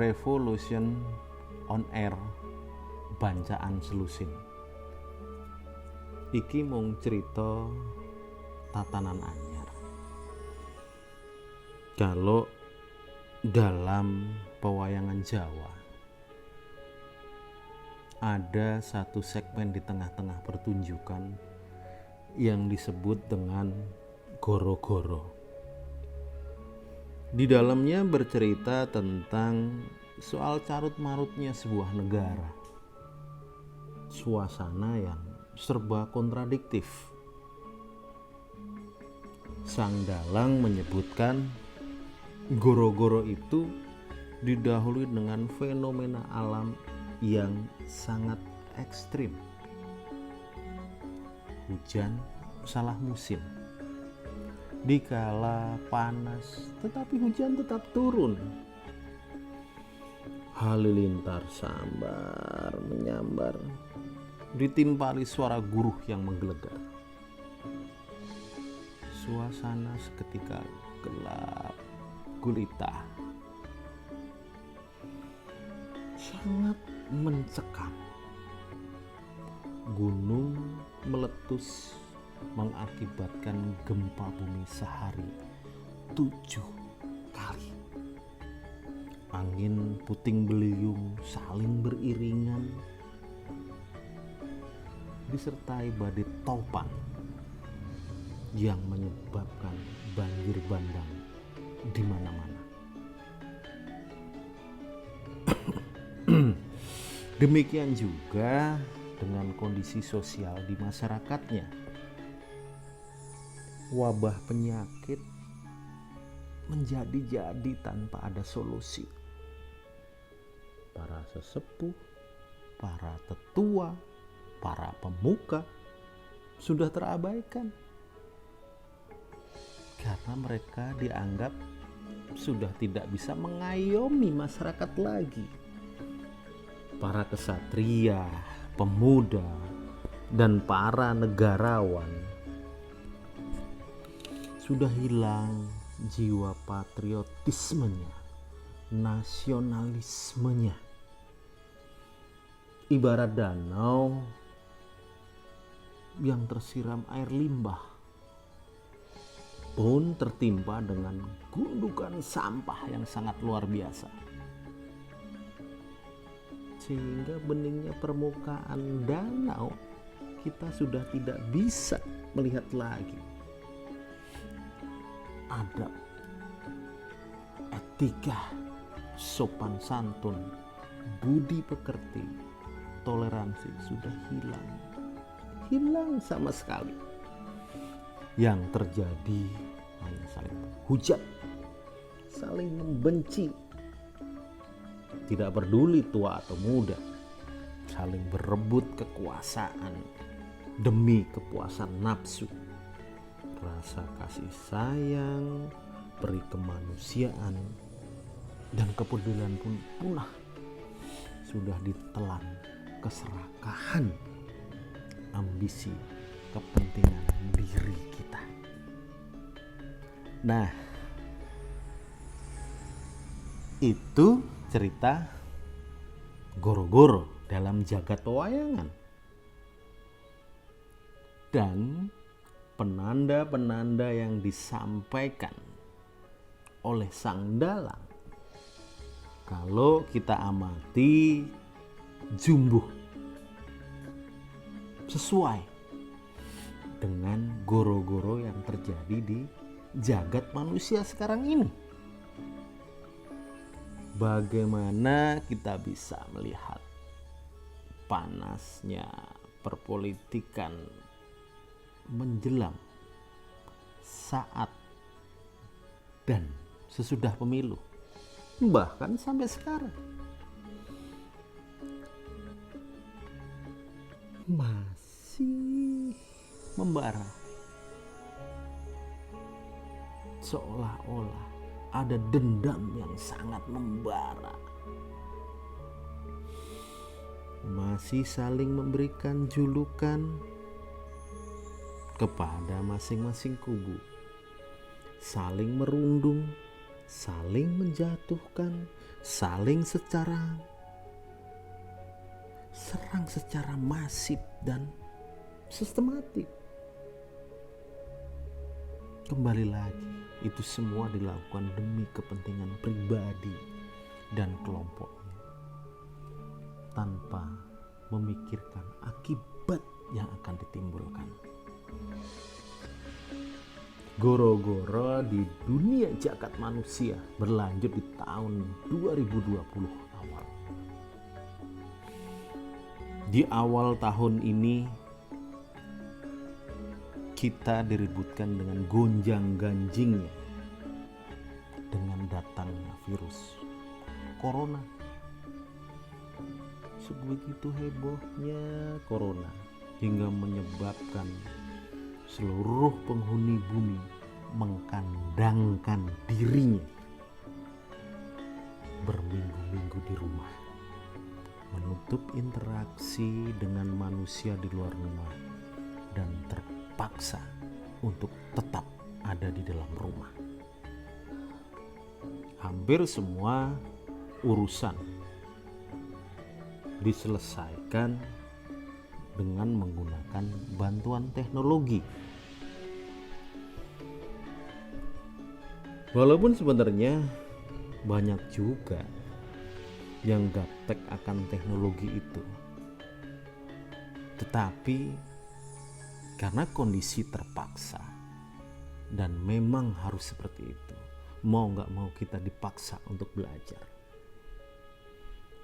Revolution on Air bancaan selusin. Iki mung cerita tatanan anyar. Kalau dalam pewayangan Jawa ada satu segmen di tengah-tengah pertunjukan yang disebut dengan goro-goro. Di dalamnya bercerita tentang soal carut-marutnya sebuah negara. Suasana yang serba kontradiktif. Sang dalang menyebutkan goro-goro itu didahului dengan fenomena alam yang sangat ekstrim. Hujan salah musim. Dikala panas, tetapi hujan tetap turun. Halilintar sambar menyambar, ditimpali suara guruh yang menggelegar. Suasana seketika gelap gulita, sangat mencekam. Gunung meletus mengakibatkan gempa bumi sehari 7 kali. Angin puting beliung saling beriringan, disertai badai topan yang menyebabkan banjir bandang di mana-mana. Demikian juga dengan kondisi sosial di masyarakatnya. Wabah penyakit menjadi-jadi tanpa ada solusi. Para sesepuh, para tetua, para pemuka sudah terabaikan karena mereka dianggap sudah tidak bisa mengayomi masyarakat lagi. Para kesatria, pemuda, dan para negarawan sudah hilang jiwa patriotismenya, nasionalismenya. Ibarat danau yang tersiram air limbah pun tertimpa dengan gundukan sampah yang sangat luar biasa, sehingga beningnya permukaan danau kita sudah tidak bisa melihat lagi. Adab, etika, sopan santun, budi pekerti, toleransi sudah hilang sama sekali. Yang terjadi hanya saling hujat, saling membenci, tidak peduli tua atau muda, saling berebut kekuasaan demi kepuasan nafsu. Rasa kasih sayang, peri kemanusiaan, dan kepedulian pun punah. Sudah ditelan keserakahan, ambisi, kepentingan diri kita. Nah, itu cerita goro-goro dalam jagat pewayangan. Dan penanda-penanda yang disampaikan oleh sang dalang, kalau kita amati, jumbuh sesuai dengan goro-goro yang terjadi di jagat manusia sekarang ini. Bagaimana kita bisa melihat panasnya perpolitikan menjelang saat dan sesudah pemilu, bahkan sampai sekarang masih membara, seolah-olah ada dendam yang sangat membara, masih saling memberikan julukan kepada masing-masing kubu, saling merundung, saling menjatuhkan, saling serang secara masif dan sistematik. Kembali lagi, itu semua dilakukan demi kepentingan pribadi dan kelompoknya, tanpa memikirkan akibat yang akan ditimbulkan. Goro-goro di dunia jagat manusia berlanjut di tahun 2020 awal. Di awal tahun ini kita diributkan dengan gonjang-ganjingnya dengan datangnya virus corona. Sebegitu hebohnya corona hingga menyebabkan seluruh penghuni bumi mengkandangkan dirinya berminggu-minggu di rumah, menutup interaksi dengan manusia di luar rumah, dan terpaksa untuk tetap ada di dalam rumah. Hampir semua urusan diselesaikan dengan menggunakan bantuan teknologi. Walaupun sebenarnya banyak juga yang gaptek akan teknologi itu, tetapi karena kondisi terpaksa dan memang harus seperti itu, mau gak mau kita dipaksa untuk belajar.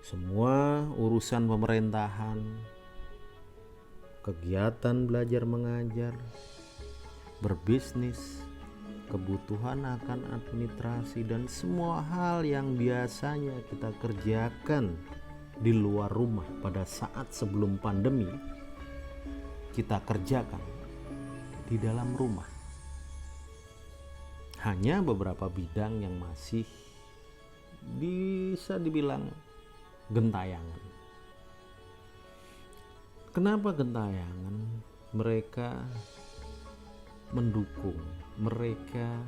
Semua urusan pemerintahan, kegiatan belajar mengajar, berbisnis, kebutuhan akan administrasi, dan semua hal yang biasanya kita kerjakan di luar rumah pada saat sebelum pandemi, kita kerjakan di dalam rumah. Hanya beberapa bidang yang masih bisa dibilang gentayangan. Kenapa gentayangan? Mereka mendukung, mereka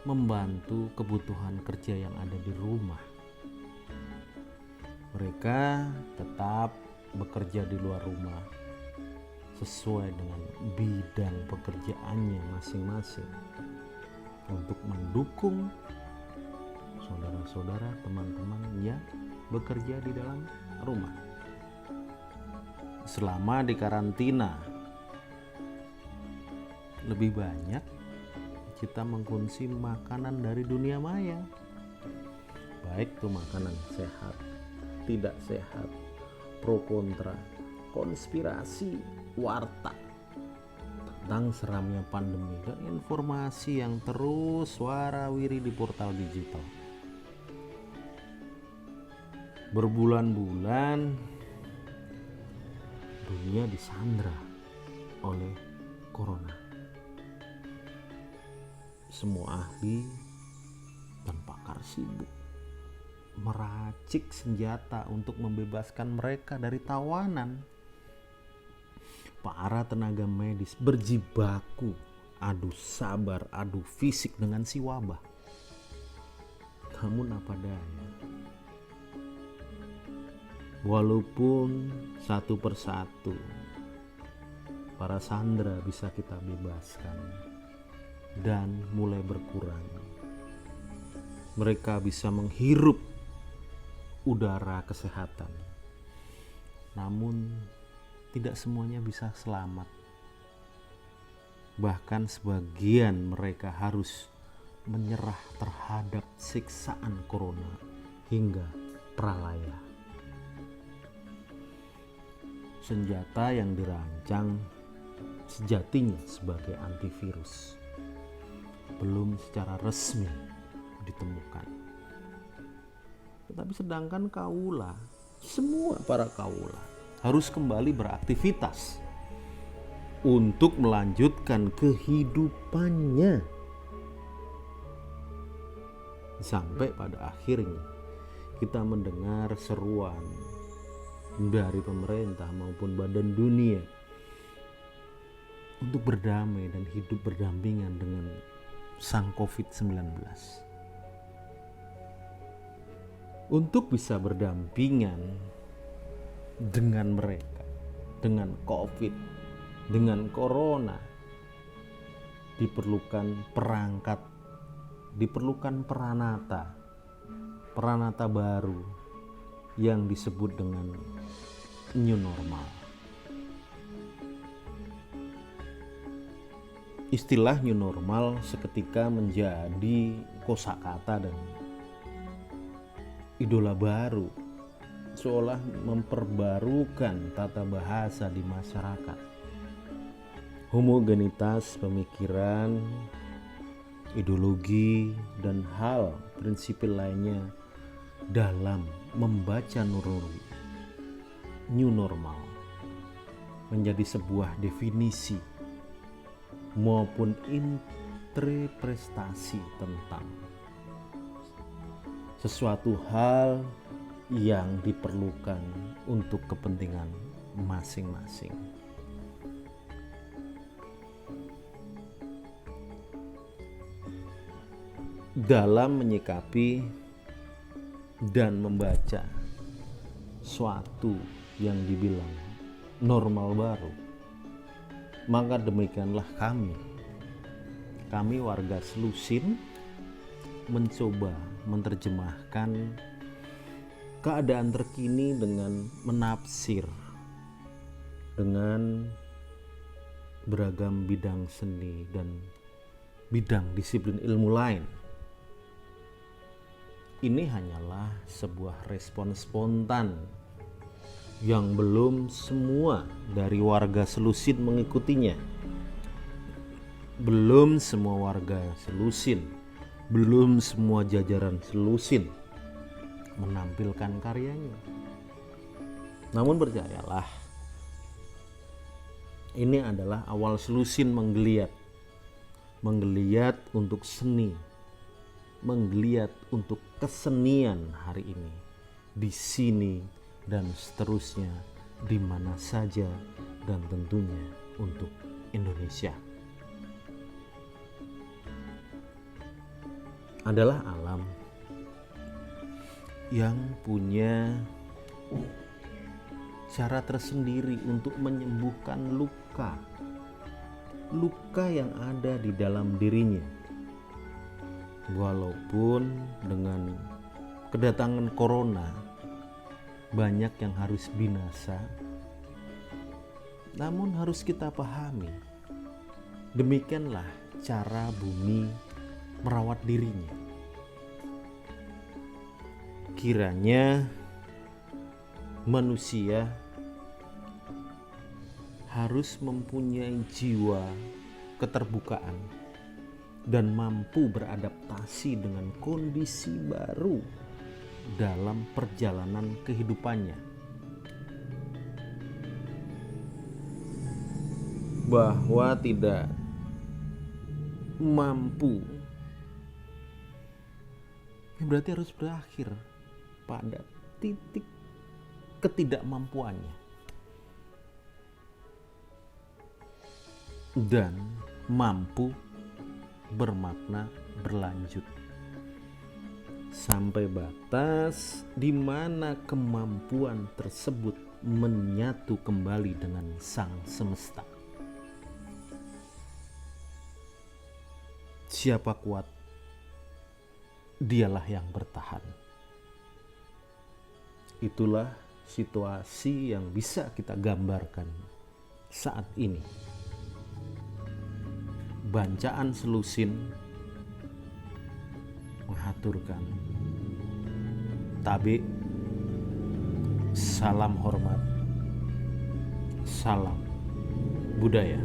membantu kebutuhan kerja yang ada di rumah. Mereka tetap bekerja di luar rumah sesuai dengan bidang pekerjaannya masing-masing untuk mendukung saudara-saudara, teman-teman yang bekerja di dalam rumah. Selama di karantina, lebih banyak kita mengkonsumsi makanan dari dunia maya, baik itu makanan sehat, tidak sehat, pro kontra, konspirasi, warta tentang seramnya pandemi, dan informasi yang terus warawiri di portal digital. Berbulan-bulan dunia disandra oleh corona. Semua ahli dan pakar sibuk meracik senjata untuk membebaskan mereka dari tawanan. Para tenaga medis berjibaku, adu sabar, adu fisik dengan si wabah. Namun apa daya, walaupun satu persatu para sandera bisa kita bebaskan dan mulai berkurang, mereka bisa menghirup udara kesehatan, namun tidak semuanya bisa selamat. Bahkan sebagian mereka harus menyerah terhadap siksaan corona hingga pralaya. Senjata yang dirancang sejatinya sebagai antivirus belum secara resmi ditemukan. Tetapi sedangkan kaula, semua para kaula harus kembali beraktivitas untuk melanjutkan kehidupannya, sampai pada akhirnya kita mendengar seruan dari pemerintah maupun badan dunia untuk berdamai dan hidup berdampingan dengan sang COVID-19. untuk bisa berdampingan dengan mereka, dengan COVID, dengan corona. Diperlukan perangkat, diperlukan peranata baru yang disebut dengan new normal. Istilah new normal seketika menjadi kosakata dan idola baru, seolah memperbarukan tata bahasa di masyarakat. Homogenitas pemikiran, ideologi, dan hal prinsipil lainnya dalam membaca new normal menjadi sebuah definisi maupun interpretasi tentang sesuatu hal yang diperlukan untuk kepentingan masing-masing. Dalam menyikapi dan membaca suatu yang dibilang normal baru, maka demikianlah kami warga Selusin mencoba menerjemahkan keadaan terkini dengan menafsir dengan beragam bidang seni dan bidang disiplin ilmu lain. Ini hanyalah sebuah respon spontan yang belum semua dari warga Selusin mengikutinya. Belum semua warga Selusin, belum semua jajaran Selusin menampilkan karyanya. Namun percayalah, ini adalah awal Selusin menggeliat untuk seni, menggeliat untuk kesenian hari ini, di sini dan seterusnya, di mana saja, dan tentunya untuk Indonesia. Adalah alam yang punya cara tersendiri untuk menyembuhkan luka yang ada di dalam dirinya. Walaupun dengan kedatangan corona banyak yang harus binasa, namun harus kita pahami, demikianlah cara bumi merawat dirinya. Kiranya manusia harus mempunyai jiwa keterbukaan dan mampu beradaptasi dengan kondisi baru dalam perjalanan kehidupannya. Bahwa tidak mampu, ini berarti harus berakhir pada titik ketidakmampuannya. Dan mampu bermakna berlanjut sampai batas di mana kemampuan tersebut menyatu kembali dengan sang semesta. Siapa kuat, dialah yang bertahan. Itulah situasi yang bisa kita gambarkan saat ini. Bancaan Selusin mengaturkan tabik, salam hormat, salam budaya.